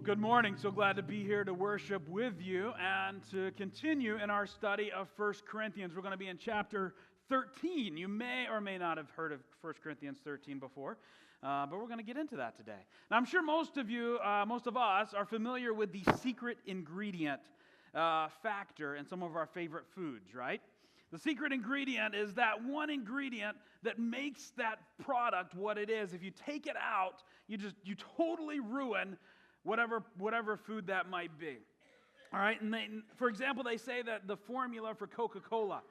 Good morning. So glad to be here to worship with you and to continue in our study of 1 Corinthians. We're going to be in chapter 13. You may or may not have heard of 1 Corinthians 13 before, but we're going to get into that today. Now, I'm sure most of us are familiar with the secret ingredient factor in some of our favorite foods, right? The secret ingredient is that one ingredient that makes that product what it is. If you take it out, you totally ruin whatever food that might be. All right, and for example, they say that the formula for Coca-Cola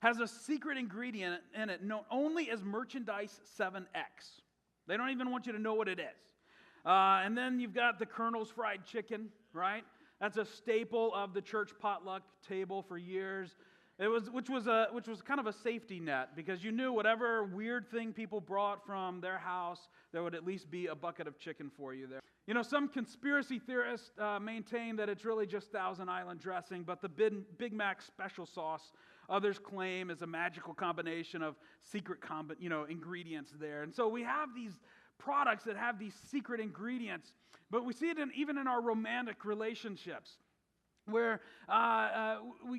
has a secret ingredient in it known only as merchandise 7X. They don't even want you to know what it is. And then you've got the Colonel's fried chicken, right? That's a staple of the church potluck table for years. Which was kind of a safety net, because you knew whatever weird thing people brought from their house, there would at least be a bucket of chicken for you there. You know, some conspiracy theorists maintain that it's really just Thousand Island dressing, but the Big Mac special sauce, others claim, is a magical combination of secret ingredients there. And so we have these products that have these secret ingredients, but we see it even in our romantic relationships, where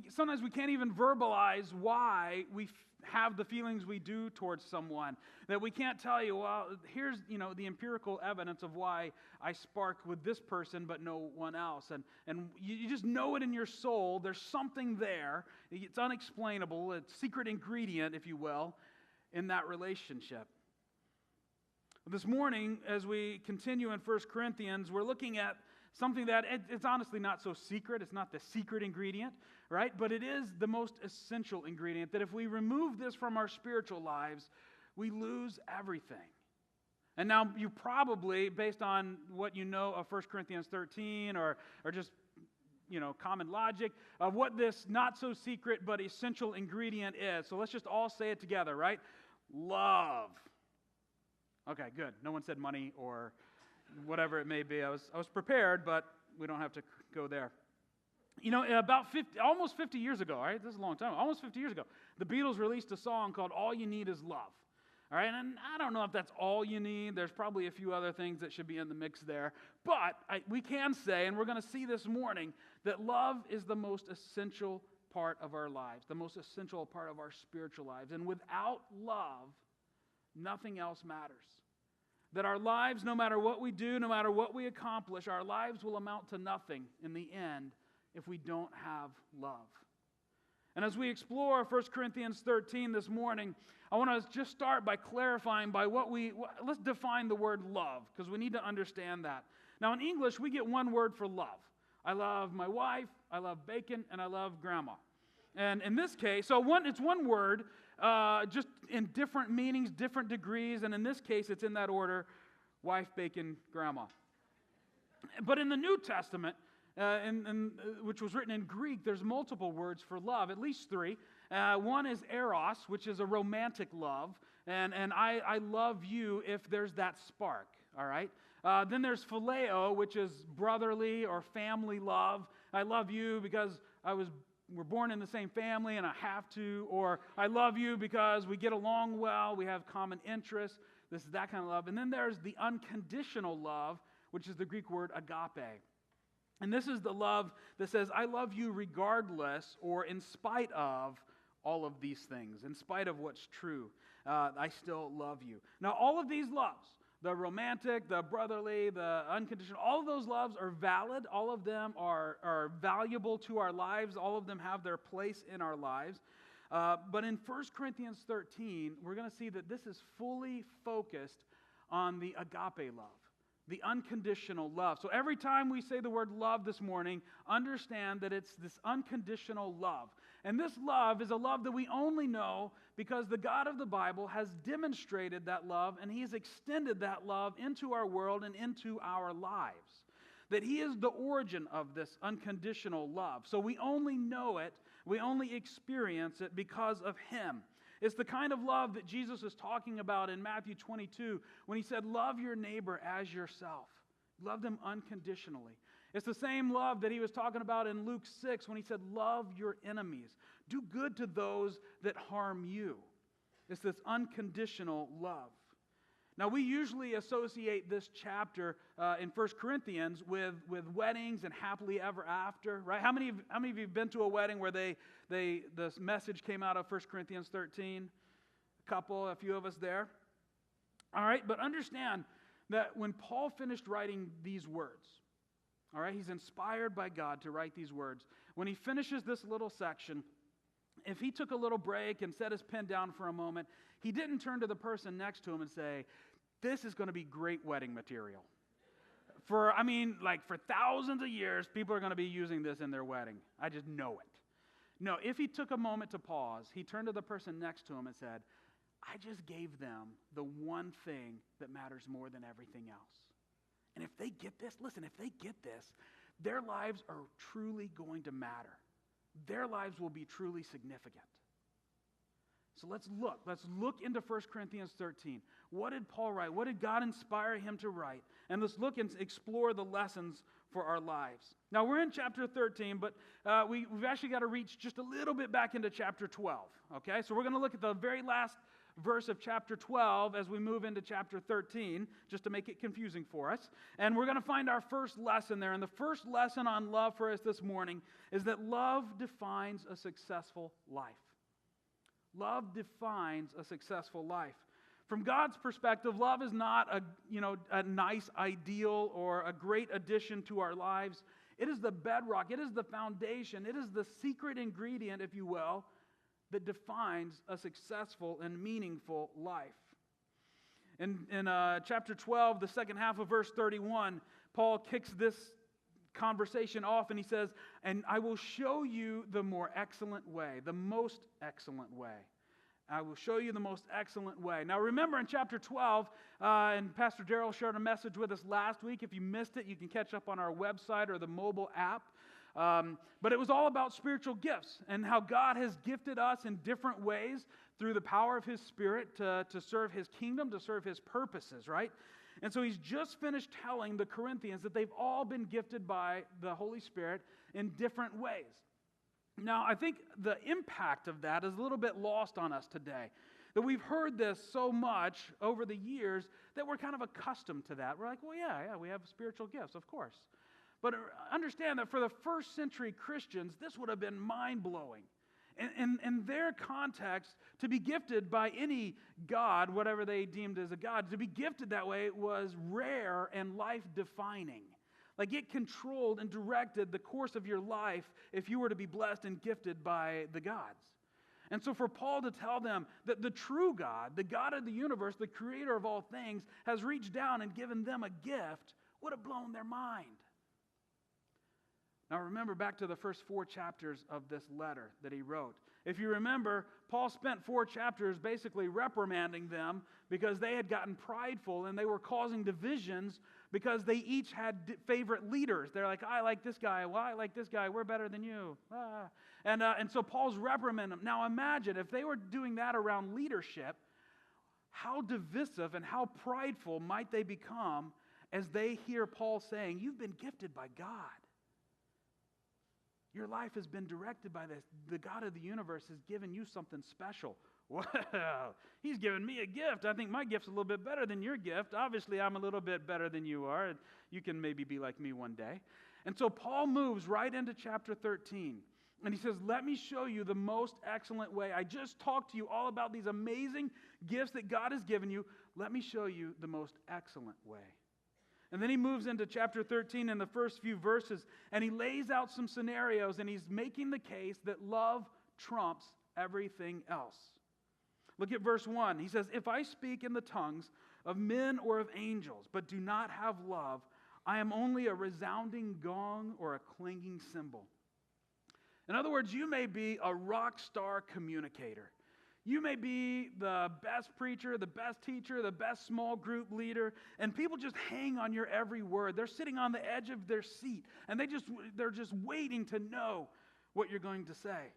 sometimes we can't even verbalize why we have the feelings we do towards someone. That we can't tell you, well, here's the empirical evidence of why I spark with this person but no one else. And you just know it in your soul. There's something there. It's unexplainable. It's a secret ingredient, if you will, in that relationship. This morning, as we continue in 1 Corinthians, we're looking at something that it's honestly not so secret. It's not the secret ingredient, right? But it is the most essential ingredient, that if we remove this from our spiritual lives, we lose everything. And now you probably, based on what you know of 1 Corinthians 13 or just common logic of what this not so secret but essential ingredient is. So let's just all say it together, right? Love. Okay, good. No one said money or whatever it may be. I was prepared, but we don't have to go there. About almost 50 years ago, all right? This is a long time. Almost 50 years ago, the Beatles released a song called All You Need Is Love. All right, and I don't know if that's all you need. There's probably a few other things that should be in the mix there. But we can say, and we're going to see this morning, that love is the most essential part of our lives, the most essential part of our spiritual lives. And without love, nothing else matters. That our lives, no matter what we do, no matter what we accomplish, our lives will amount to nothing in the end if we don't have love. And as we explore 1 Corinthians 13 this morning, I want to just start by clarifying let's define the word love, because we need to understand that. Now in English, we get one word for love. I love my wife, I love bacon, and I love grandma. And in this case, it's one word, just in different meanings, different degrees, and in this case, it's in that order: wife, bacon, grandma. But in the New Testament, which was written in Greek, there's multiple words for love, at least three. One is eros, which is a romantic love, and I love you if there's that spark, all right? Then there's phileo, which is brotherly or family love. I love you because we're born in the same family and I have to, or I love you because we get along well, we have common interests. This is that kind of love. And then there's the unconditional love, which is the Greek word agape. And this is the love that says, I love you regardless or in spite of all of these things. In spite of what's true, I still love you. Now, all of these loves, the romantic, the brotherly, the unconditional, all of those loves are valid. All of them are valuable to our lives. All of them have their place in our lives. But in 1 Corinthians 13, we're going to see that this is fully focused on the agape love, the unconditional love. So every time we say the word love this morning, understand that it's this unconditional love. And this love is a love that we only know because the God of the Bible has demonstrated that love, and He has extended that love into our world and into our lives. That He is the origin of this unconditional love. So we only know it, we only experience it because of Him. It's the kind of love that Jesus is talking about in Matthew 22 when He said, love your neighbor as yourself. Love them unconditionally. It's the same love that He was talking about in Luke 6 when He said, love your enemies. Do good to those that harm you. It's this unconditional love. Now, we usually associate this chapter in 1 Corinthians with weddings and happily ever after, right? How many of you have been to a wedding where the message came out of 1 Corinthians 13? A few of us there. All right, but understand that when Paul finished writing these words, all right, he's inspired by God to write these words. When he finishes this little section, if he took a little break and set his pen down for a moment, he didn't turn to the person next to him and say, "This is going to be great wedding material. For thousands of years, people are going to be using this in their wedding. I just know it." No, if he took a moment to pause, he turned to the person next to him and said, "I just gave them the one thing that matters more than everything else. And if they get this, their lives are truly going to matter. Their lives will be truly significant." So let's look into 1 Corinthians 13. What did Paul write? What did God inspire him to write? And let's look and explore the lessons for our lives. Now, we're in chapter 13, but we've actually got to reach just a little bit back into chapter 12. Okay, so we're going to look at the very last verse of chapter 12 as we move into chapter 13, just to make it confusing for us. And we're going to find our first lesson there. And the first lesson on love for us this morning is that love defines a successful life. Love defines a successful life. From God's perspective, love is not a nice ideal or a great addition to our lives. It is the bedrock. It is the foundation. It is the secret ingredient, if you will, that defines a successful and meaningful life. In chapter 12, the second half of verse 31, Paul kicks this conversation off and he says, "And I will show you the more excellent way, the most excellent way. I will show you the most excellent way." Now remember in chapter 12, and Pastor Darrell shared a message with us last week. If you missed it, you can catch up on our website or the mobile app. But it was all about spiritual gifts and how God has gifted us in different ways through the power of His Spirit to serve His kingdom, to serve His purposes, right? And so he's just finished telling the Corinthians that they've all been gifted by the Holy Spirit in different ways. Now, I think the impact of that is a little bit lost on us today. That we've heard this so much over the years that we're kind of accustomed to that. We're like, well, yeah, we have spiritual gifts, of course. But understand that for the first century Christians, this would have been mind-blowing. In their context, to be gifted by any god, whatever they deemed as a god, to be gifted that way was rare and life-defining. Like it controlled and directed the course of your life if you were to be blessed and gifted by the gods. And so for Paul to tell them that the true God, the God of the universe, the creator of all things, has reached down and given them a gift would have blown their mind. Now remember back to the first 4 chapters of this letter that he wrote. If you remember, Paul spent 4 chapters basically reprimanding them because they had gotten prideful and they were causing divisions because they each had favorite leaders. They're like, I like this guy. Well, I like this guy. We're better than you. And so Paul's reprimanding them. Now imagine if they were doing that around leadership, how divisive and how prideful might they become as they hear Paul saying, you've been gifted by God. Your life has been directed by this. The God of the universe has given you something special. Well, He's given me a gift. I think my gift's a little bit better than your gift. Obviously, I'm a little bit better than you are. You can maybe be like me one day. And so Paul moves right into chapter 13. And he says, let me show you the most excellent way. I just talked to you all about these amazing gifts that God has given you. Let me show you the most excellent way. And then he moves into chapter 13 in the first few verses, and he lays out some scenarios, and he's making the case that love trumps everything else. Look at verse 1. He says, if I speak in the tongues of men or of angels, but do not have love, I am only a resounding gong or a clanging cymbal. In other words, you may be a rock star communicator. You may be the best preacher, the best teacher, the best small group leader, and people just hang on your every word. They're sitting on the edge of their seat, and they're just waiting to know what you're going to say.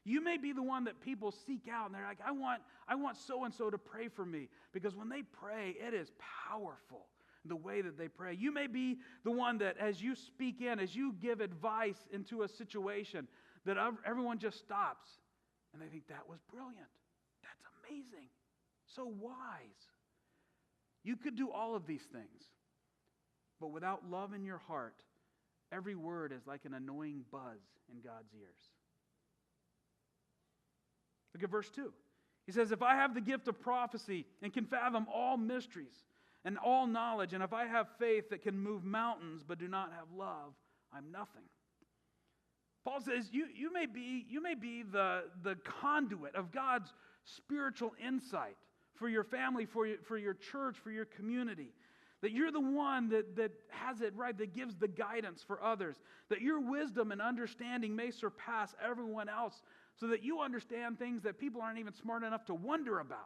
You may be the one that people seek out, and they're like, I want so-and-so to pray for me, because when they pray, it is powerful, the way that they pray. You may be the one that as you speak in, as you give advice into a situation, that everyone just stops, and they think, that was brilliant. That's amazing. So wise. You could do all of these things, but without love in your heart, every word is like an annoying buzz in God's ears. Look at verse 2. He says, if I have the gift of prophecy and can fathom all mysteries and all knowledge, and if I have faith that can move mountains but do not have love, I'm nothing. Paul says you may be the conduit of God's spiritual insight for your family, for your church, for your community. That you're the one that has it right, that gives the guidance for others. That your wisdom and understanding may surpass everyone else so that you understand things that people aren't even smart enough to wonder about.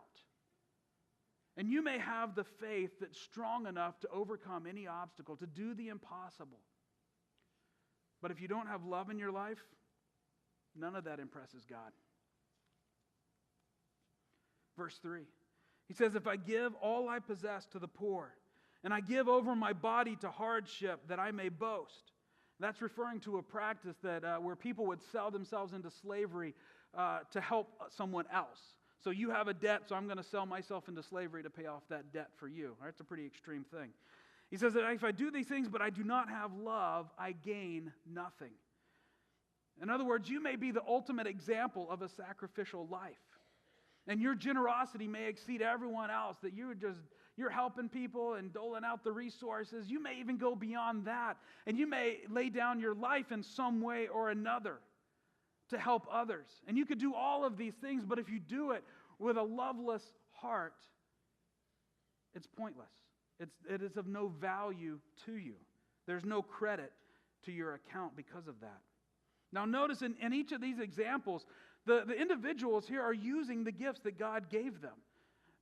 And you may have the faith that's strong enough to overcome any obstacle, to do the impossible. But if you don't have love in your life, none of that impresses God. Verse 3, he says, if I give all I possess to the poor, and I give over my body to hardship that I may boast. That's referring to a practice that where people would sell themselves into slavery to help someone else. So you have a debt, so I'm going to sell myself into slavery to pay off that debt for you. That's a pretty extreme thing. He says that if I do these things but I do not have love, I gain nothing. In other words, you may be the ultimate example of a sacrificial life. And your generosity may exceed everyone else, that you're helping people and doling out the resources. You may even go beyond that. And you may lay down your life in some way or another to help others. And you could do all of these things, but if you do it with a loveless heart, it's pointless. It is of no value to you. There's no credit to your account because of that. Now notice in each of these examples, the individuals here are using the gifts that God gave them.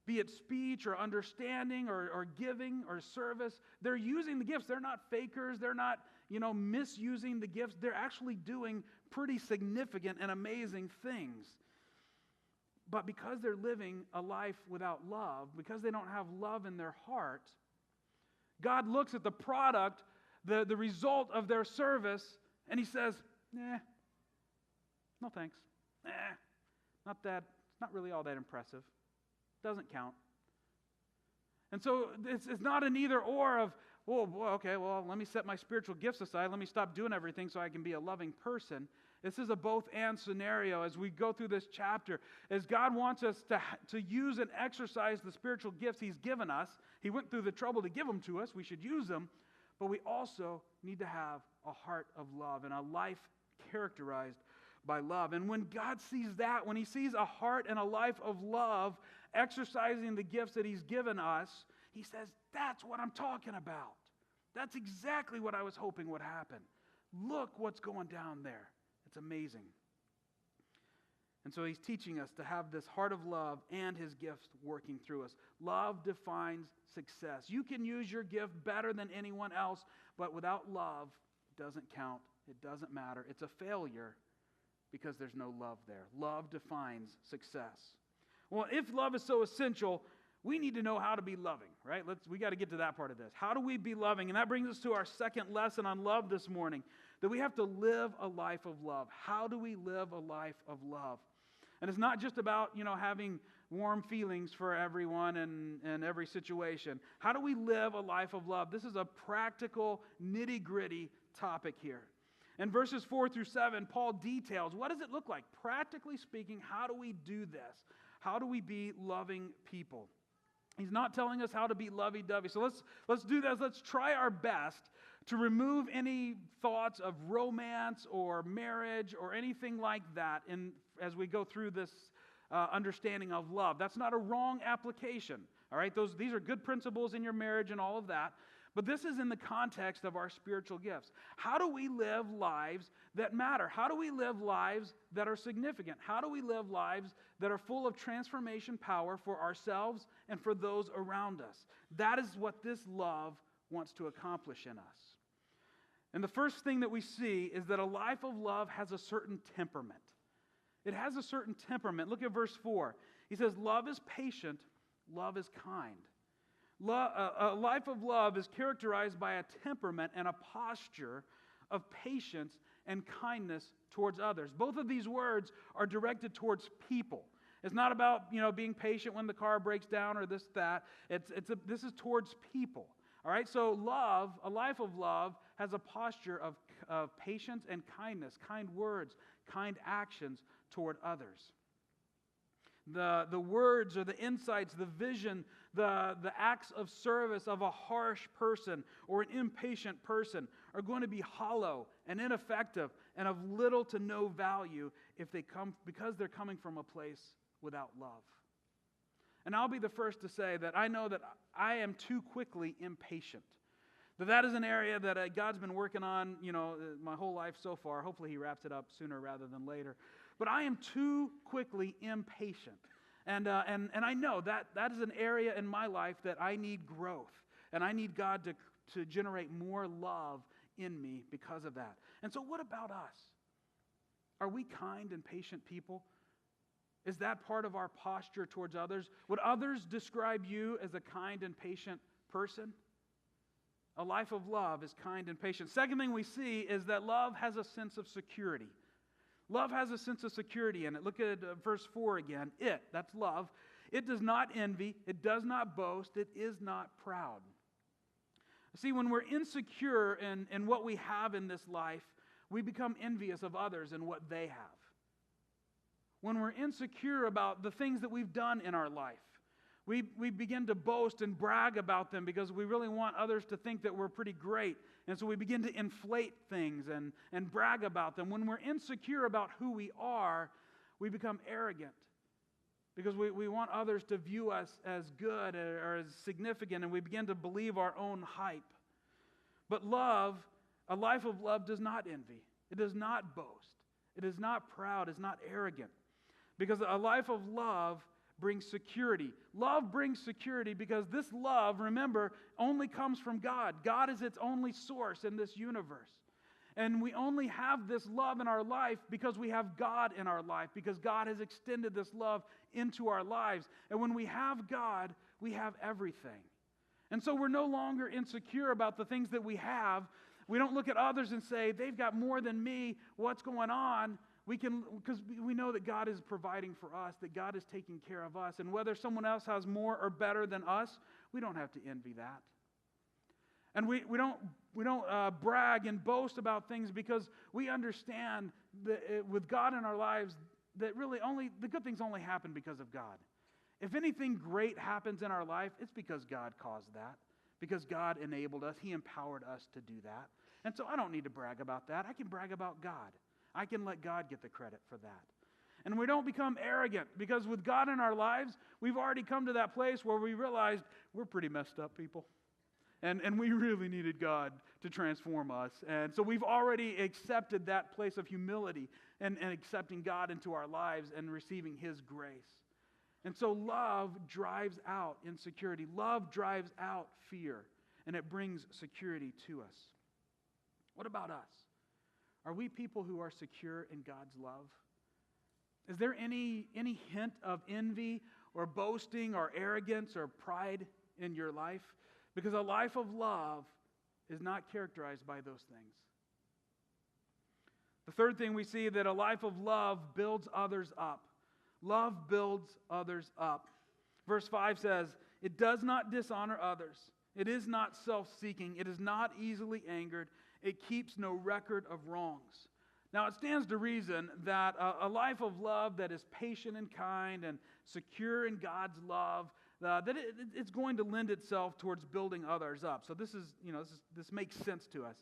Be it speech or understanding or giving or service. They're using the gifts. They're not fakers. They're not, misusing the gifts. They're actually doing pretty significant and amazing things. But because they're living a life without love, because they don't have love in their heart, God looks at the product, the result of their service, and He says, no thanks. Not that. It's not really all that impressive. Doesn't count. And so it's not an either or of, let me set my spiritual gifts aside. Let me stop doing everything so I can be a loving person. This is a both and scenario as we go through this chapter. As God wants us to use and exercise the spiritual gifts He's given us. He went through the trouble to give them to us. We should use them. But we also need to have a heart of love and a life characterized by love. And when God sees that, when He sees a heart and a life of love, exercising the gifts that He's given us, He says, that's what I'm talking about. That's exactly what I was hoping would happen. Look what's going down there. It's amazing. And so He's teaching us to have this heart of love and His gifts working through us. Love defines success. You can use your gift better than anyone else, but without love, it doesn't count. It doesn't matter. It's a failure because there's no love there. Love defines success. Well, if love is so essential, we need to know how to be loving, right? We got to get to that part of this. How do we be loving? And that brings us to our second lesson on love this morning, that we have to live a life of love. How do we live a life of love? And it's not just about, having warm feelings for everyone and every situation. How do we live a life of love? This is a practical, nitty-gritty topic here. In verses 4 through 7, Paul details, what does it look like? Practically speaking, how do we do this? How do we be loving people? He's not telling us how to be lovey-dovey. So let's do this. Let's try our best to remove any thoughts of romance or marriage or anything like that as we go through this understanding of love. That's not a wrong application. All right, these are good principles in your marriage and all of that. But this is in the context of our spiritual gifts. How do we live lives that matter? How do we live lives that are significant? How do we live lives that are full of transformation power for ourselves and for those around us? That is what this love wants to accomplish in us. And the first thing that we see is that a life of love has a certain temperament. It has a certain temperament. Look at verse 4. He says, love is patient, love is kind. A life of love is characterized by a temperament and a posture of patience and kindness towards others. Both of these words are directed towards people. It's not about, being patient when the car breaks down or this, that. This is towards people. All right, so a life of love, has a posture of patience and kindness, kind words, kind actions toward others. The words or the insights, the vision, the acts of service of a harsh person or an impatient person are going to be hollow and ineffective and of little to no value because they're coming from a place without love. And I'll be the first to say that I know that I am too quickly impatient. That is an area that God's been working on, my whole life so far. Hopefully He wraps it up sooner rather than later. But I am too quickly impatient. And I know that is an area in my life that I need growth. And I need God to generate more love in me because of that. And so what about us? Are we kind and patient people? Is that part of our posture towards others? Would others describe you as a kind and patient person? A life of love is kind and patient. Second thing we see is that love has a sense of security. Love has a sense of security in it. Look at verse 4 again. That's love. It does not envy. It does not boast. It is not proud. See, when we're insecure in what we have in this life, we become envious of others and what they have. When we're insecure about the things that we've done in our life, we begin to boast and brag about them because we really want others to think that we're pretty great. And so we begin to inflate things and brag about them. When we're insecure about who we are, we become arrogant because we want others to view us as good or as significant, and we begin to believe our own hype. But a life of love does not envy. It does not boast. It is not proud. It's not arrogant. Because a life of love brings security. Love brings security because this love, remember, only comes from God. God is its only source in this universe. And we only have this love in our life because we have God in our life, because God has extended this love into our lives. And when we have God, we have everything. And so we're no longer insecure about the things that we have. We don't look at others and say, they've got more than me, what's going on? Because we know that God is providing for us, that God is taking care of us. And whether someone else has more or better than us, we don't have to envy that. And we don't brag and boast about things because we understand that with God in our lives, that really the good things only happen because of God. If anything great happens in our life, it's because God caused that, because God enabled us. He empowered us to do that. And so I don't need to brag about that. I can brag about God. I can let God get the credit for that. And we don't become arrogant because with God in our lives, we've already come to that place where we realized we're pretty messed up people. And we really needed God to transform us. And so we've already accepted that place of humility and accepting God into our lives and receiving His grace. And so love drives out insecurity. Love drives out fear. And it brings security to us. What about us? Are we people who are secure in God's love? Is there any hint of envy or boasting or arrogance or pride in your life? Because a life of love is not characterized by those things. The third thing we see that a life of love builds others up. Love builds others up. Verse 5 says, it does not dishonor others. It is not self-seeking. It is not easily angered. It keeps no record of wrongs. Now, it stands to reason that a life of love that is patient and kind and secure in God's love, that it's going to lend itself towards building others up. So this makes sense to us.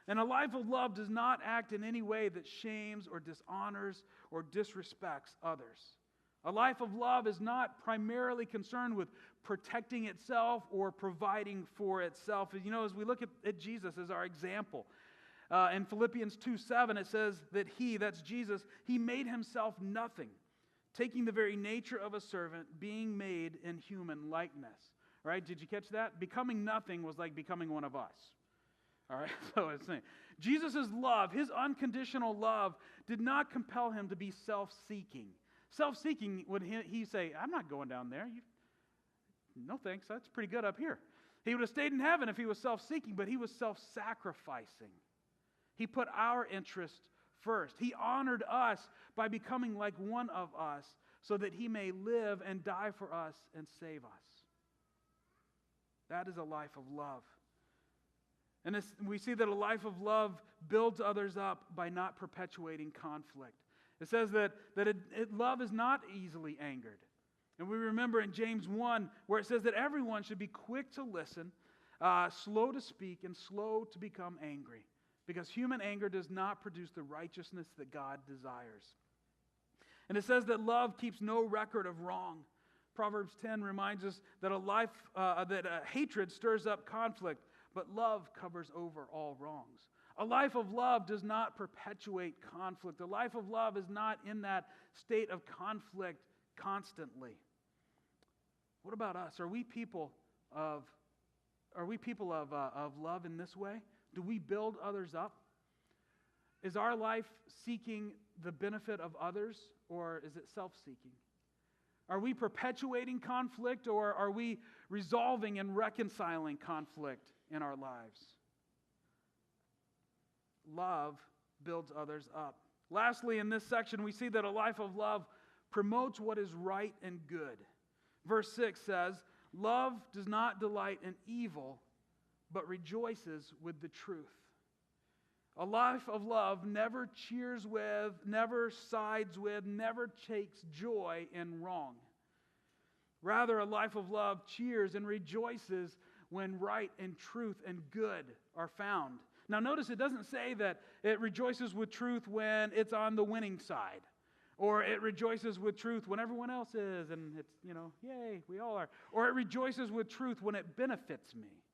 And a life of love does not act in any way that shames or dishonors or disrespects others. A life of love is not primarily concerned with protecting itself or providing for itself. As we look at Jesus as our example, in Philippians 2:7 it says that that's Jesus, He made Himself nothing, taking the very nature of a servant, being made in human likeness. All right, did you catch that? Becoming nothing was like becoming one of us. All right, so it's saying Jesus' love, His unconditional love, did not compel Him to be self-seeking. Self-seeking, would he say, I'm not going down there. No thanks, that's pretty good up here. He would have stayed in heaven if He was self-seeking, but He was self-sacrificing. He put our interest first. He honored us by becoming like one of us so that he may live and die for us and save us. That is a life of love. And we see that a life of love builds others up by not perpetuating conflict. It says that love is not easily angered. And we remember in James 1 where it says that everyone should be quick to listen, slow to speak, and slow to become angry. Because human anger does not produce the righteousness that God desires. And it says that love keeps no record of wrong. Proverbs 10 reminds us that hatred stirs up conflict, but love covers over all wrongs. A life of love does not perpetuate conflict. A life of love is not in that state of conflict constantly. What about us? Are we people of love in this way? Do we build others up? Is our life seeking the benefit of others, or is it self-seeking? Are we perpetuating conflict, or are we resolving and reconciling conflict in our lives? Love builds others up. Lastly, in this section, we see that a life of love promotes what is right and good. Verse 6 says, "Love does not delight in evil, but rejoices with the truth." A life of love never cheers with, never sides with, never takes joy in wrong. Rather, a life of love cheers and rejoices when right and truth and good are found. Now notice it doesn't say that it rejoices with truth when it's on the winning side. Or it rejoices with truth when everyone else is and it's, yay, we all are. Or it rejoices with truth when it benefits me.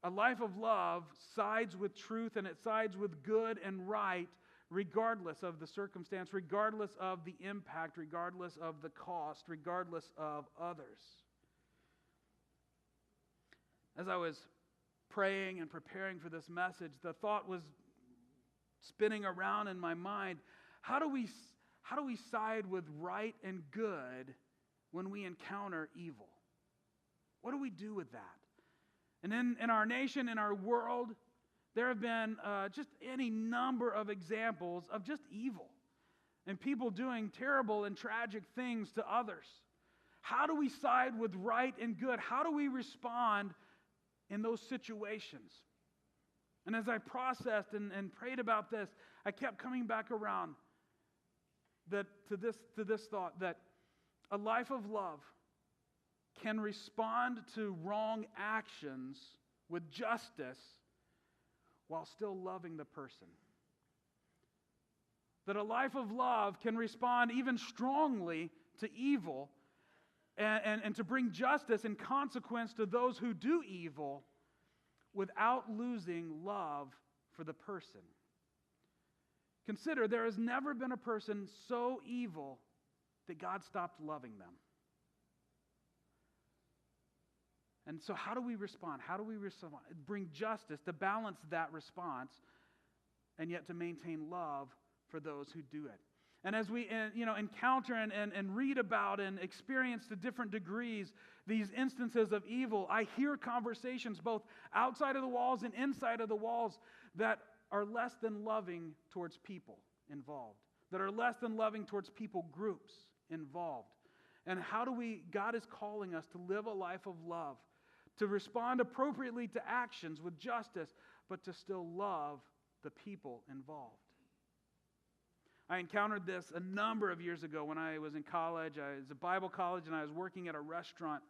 A life of love sides with truth and it sides with good and right regardless of the circumstance, regardless of the impact, regardless of the cost, regardless of others. As I was praying and preparing for this message, the thought was spinning around in my mind, how do we side with right and good when we encounter evil? What do we do with that? And in our nation, in our world, there have been just any number of examples of just evil and people doing terrible and tragic things to others. How do we side with right and good? How do we respond in those situations? And as I processed and prayed about this, I kept coming back around to this thought that a life of love can respond to wrong actions with justice while still loving the person. That a life of love can respond even strongly to evil and to bring justice and consequence to those who do evil without losing love for the person. Consider, there has never been a person so evil that God stopped loving them. And so how do we respond? How do we bring justice to balance that response and yet to maintain love for those who do it? And as we encounter and read about and experience to different degrees these instances of evil, I hear conversations both outside of the walls and inside of the walls that are less than loving towards people involved, that are less than loving towards people groups involved. And how do God is calling us to live a life of love, to respond appropriately to actions with justice, but to still love the people involved. I encountered this a number of years ago when I was in college. I was at Bible college and I was working at a restaurant.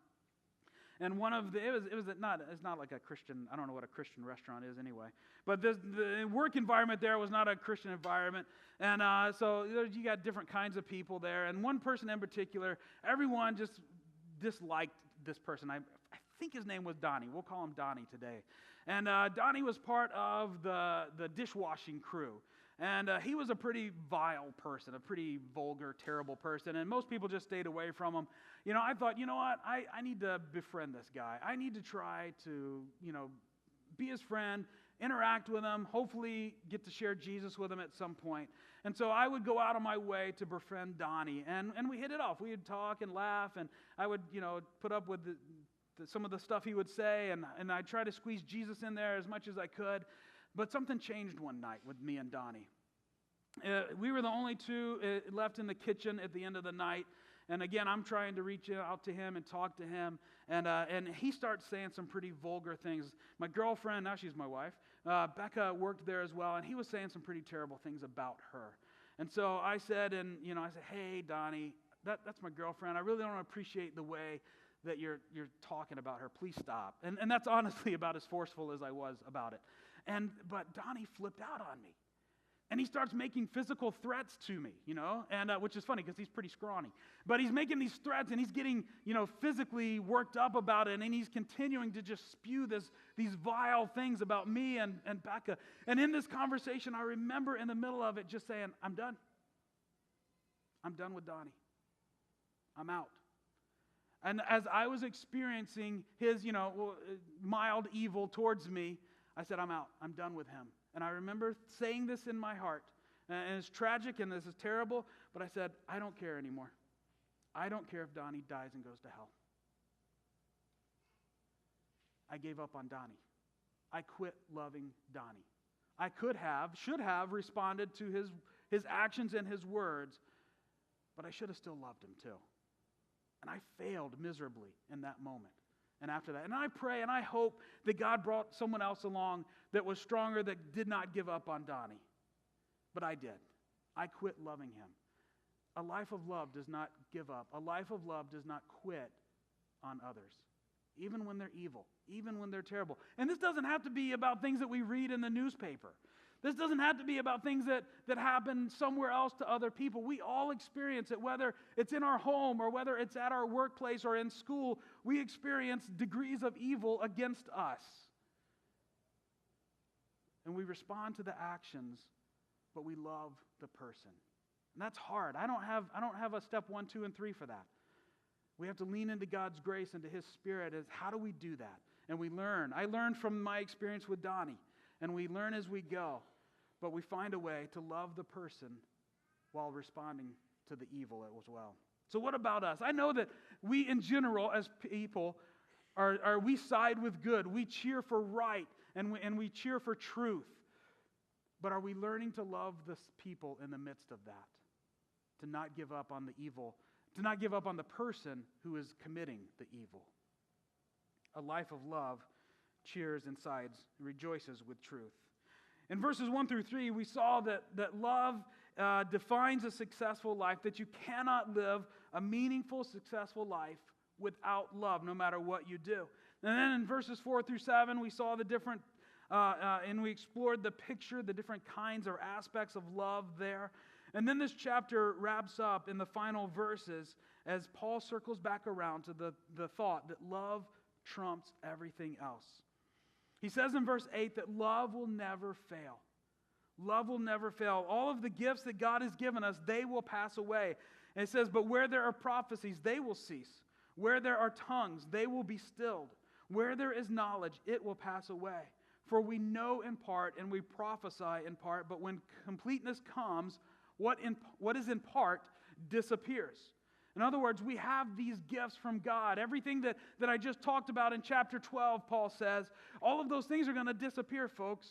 And it's not like a Christian, I don't know what a Christian restaurant is anyway. But the work environment there was not a Christian environment. And so you got different kinds of people there. And one person in particular, everyone just disliked this person. I think his name was Donnie. We'll call him Donnie today. And Donnie was part of the dishwashing crew. And he was a pretty vile person, a pretty vulgar, terrible person. And most people just stayed away from him. I thought, what? I need to befriend this guy. I need to try to, be his friend, interact with him, hopefully get to share Jesus with him at some point. And so I would go out of my way to befriend Donnie. And we hit it off. We would talk and laugh. And I would, put up with some of the stuff he would say. And I'd try to squeeze Jesus in there as much as I could. But something changed one night with me and Donnie. we were the only two left in the kitchen at the end of the night. And again, I'm trying to reach out to him and talk to him. And he starts saying some pretty vulgar things. My girlfriend, now she's my wife, Becca worked there as well. And he was saying some pretty terrible things about her. And so I said, hey, Donnie, that's my girlfriend. I really don't appreciate the way that you're talking about her. Please stop. And that's honestly about as forceful as I was about it. But Donnie flipped out on me. And he starts making physical threats to me, and which is funny because he's pretty scrawny. But he's making these threats and he's getting, physically worked up about it. And he's continuing to just spew these vile things about me and Becca. And in this conversation, I remember in the middle of it just saying, I'm done. I'm done with Donnie. I'm out. And as I was experiencing his, mild evil towards me, I said, I'm out. I'm done with him. And I remember saying this in my heart. And it's tragic and this is terrible, but I said, I don't care anymore. I don't care if Donnie dies and goes to hell. I gave up on Donnie. I quit loving Donnie. I should have responded to his actions and his words, but I should have still loved him too. And I failed miserably in that moment. And after that, and I pray and I hope that God brought someone else along that was stronger, that did not give up on Donnie. But I did. I quit loving him. A life of love does not give up. A life of love does not quit on others, even when they're evil, even when they're terrible. And this doesn't have to be about things that we read in the newspaper. This doesn't have to be about things that happen somewhere else to other people. We all experience it, whether it's in our home or whether it's at our workplace or in school. We experience degrees of evil against us. And we respond to the actions, but we love the person. And that's hard. I don't have a step 1, 2, and 3 for that. We have to lean into God's grace and to His Spirit. As how do we do that? And we learn. I learned from my experience with Donnie, and we learn as we go. But we find a way to love the person while responding to the evil as well. So what about us? I know that we in general as people we side with good. We cheer for right and we cheer for truth. But are we learning to love the people in the midst of that? To not give up on the evil, to not give up on the person who is committing the evil. A life of love cheers and sides, rejoices with truth. In verses 1 through 3, we saw that love defines a successful life, that you cannot live a meaningful, successful life without love, no matter what you do. And then in verses 4 through 7, we saw the different, and we explored the picture, the different kinds or aspects of love there. And then this chapter wraps up in the final verses as Paul circles back around to the thought that love trumps everything else. He says in verse 8 that love will never fail. Love will never fail. All of the gifts that God has given us, they will pass away. And it says, but where there are prophecies, they will cease. Where there are tongues, they will be stilled. Where there is knowledge, it will pass away. For we know in part and we prophesy in part, but when completeness comes, what is in part disappears. In other words, we have these gifts from God. Everything that I just talked about in chapter 12, Paul says, all of those things are going to disappear, folks.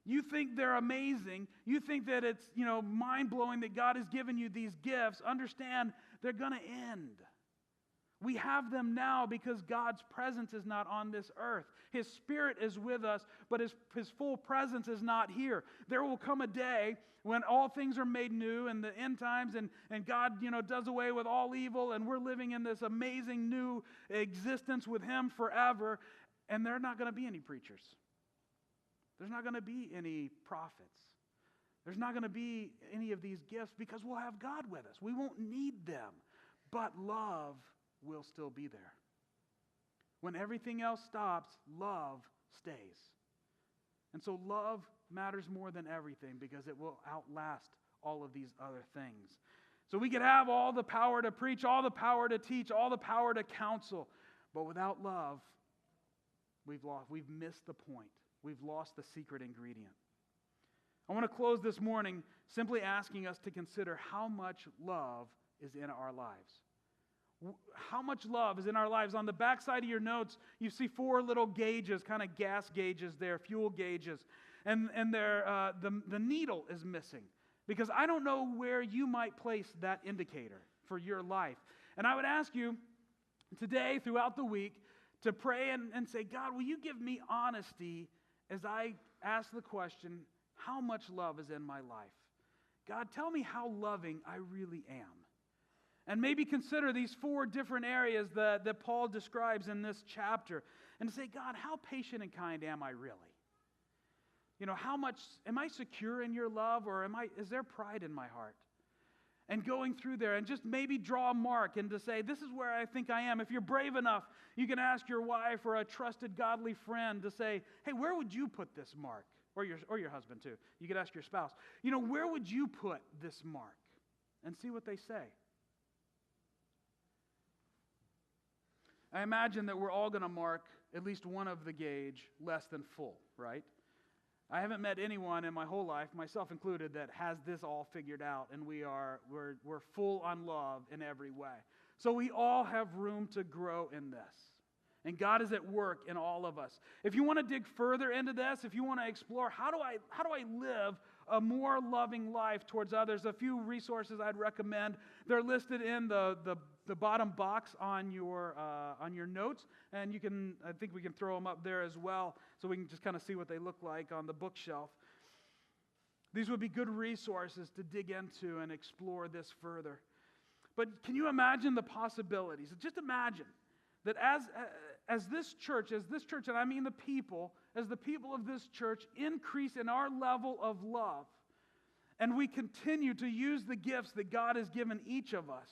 You think they're amazing. You think that it's, mind-blowing that God has given you these gifts. Understand, they're going to end. We have them now because God's presence is not on this earth. His Spirit is with us, but His full presence is not here. There will come a day when all things are made new in the end times and God, does away with all evil and we're living in this amazing new existence with Him forever, and there are not going to be any preachers. There's not going to be any prophets. There's not going to be any of these gifts because we'll have God with us. We won't need them, but love will still be there. When everything else stops, love stays. And so love matters more than everything because it will outlast all of these other things. So we could have all the power to preach, all the power to teach, all the power to counsel, but without love, we've missed the point. We've lost the secret ingredient. I want to close this morning simply asking us to consider how much love is in our lives. How much love is in our lives. On the back side of your notes, you see 4 little gauges, kind of gas gauges there, fuel gauges. And the needle is missing. Because I don't know where you might place that indicator for your life. And I would ask you today, throughout the week, to pray and say, God, will you give me honesty as I ask the question, how much love is in my life? God, tell me how loving I really am. And maybe consider these 4 different areas that Paul describes in this chapter. And say, God, how patient and kind am I really? How much, am I secure in your love, or is there pride in my heart? And going through there and just maybe draw a mark and to say, this is where I think I am. If you're brave enough, you can ask your wife or a trusted godly friend to say, hey, where would you put this mark? Or your husband too. You could ask your spouse, where would you put this mark? And see what they say. I imagine that we're all going to mark at least one of the gauge less than full, right? I haven't met anyone in my whole life, myself included, that has this all figured out, and we're full on love in every way. So we all have room to grow in this. And God is at work in all of us. If you want to dig further into this, if you want to explore how do I live a more loving life towards others, a few resources I'd recommend. They're listed in the bottom box on your notes, and I think we can throw them up there as well, so we can just kind of see what they look like on the bookshelf. These would be good resources to dig into and explore this further. But can you imagine the possibilities? Just imagine that as this church, and I mean the people of this church increase in our level of love, and we continue to use the gifts that God has given each of us,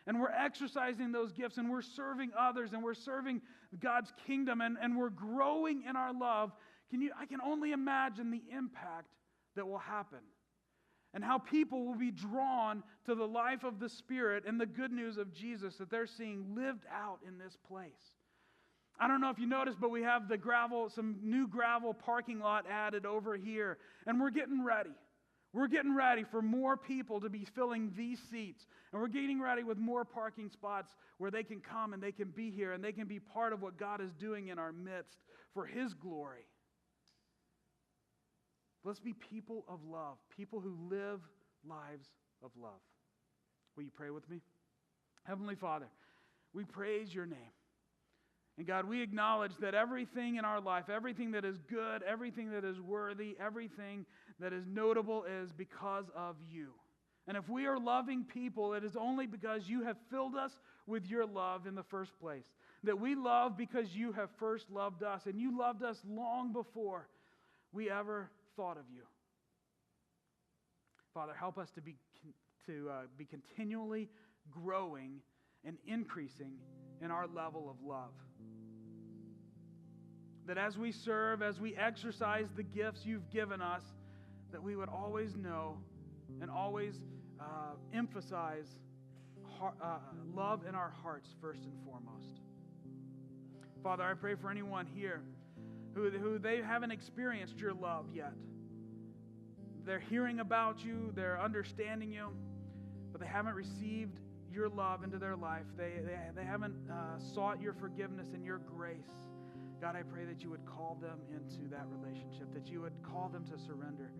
and we're exercising those gifts, and we're serving others, and we're serving God's kingdom, and we're growing in our love, I can only imagine the impact that will happen. And how people will be drawn to the life of the Spirit and the good news of Jesus that they're seeing lived out in this place. I don't know if you noticed, but we have some new gravel parking lot added over here. And we're getting ready. We're getting ready for more people to be filling these seats. And we're getting ready with more parking spots where they can come and they can be here and they can be part of what God is doing in our midst for His glory. Let's be people of love, people who live lives of love. Will you pray with me? Heavenly Father, we praise your name. And God, we acknowledge that everything in our life, everything that is good, everything that is worthy, everything that is notable is because of you. And if we are loving people, it is only because you have filled us with your love in the first place. That we love because you have first loved us, and you loved us long before we ever thought of you. Father, help us to be continually growing and increasing in our level of love. That as we serve, as we exercise the gifts you've given us, that we would always know and always emphasize love in our hearts first and foremost. Father, I pray for anyone here who they haven't experienced your love yet. They're hearing about you, they're understanding you, but they haven't received your love into their life. They haven't sought your forgiveness and your grace. God, I pray that you would call them into that relationship, that you would call them to surrender,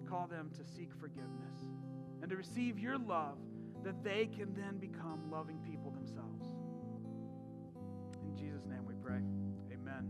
call them to seek forgiveness, and to receive your love, that they can then become loving people themselves. In Jesus' name we pray.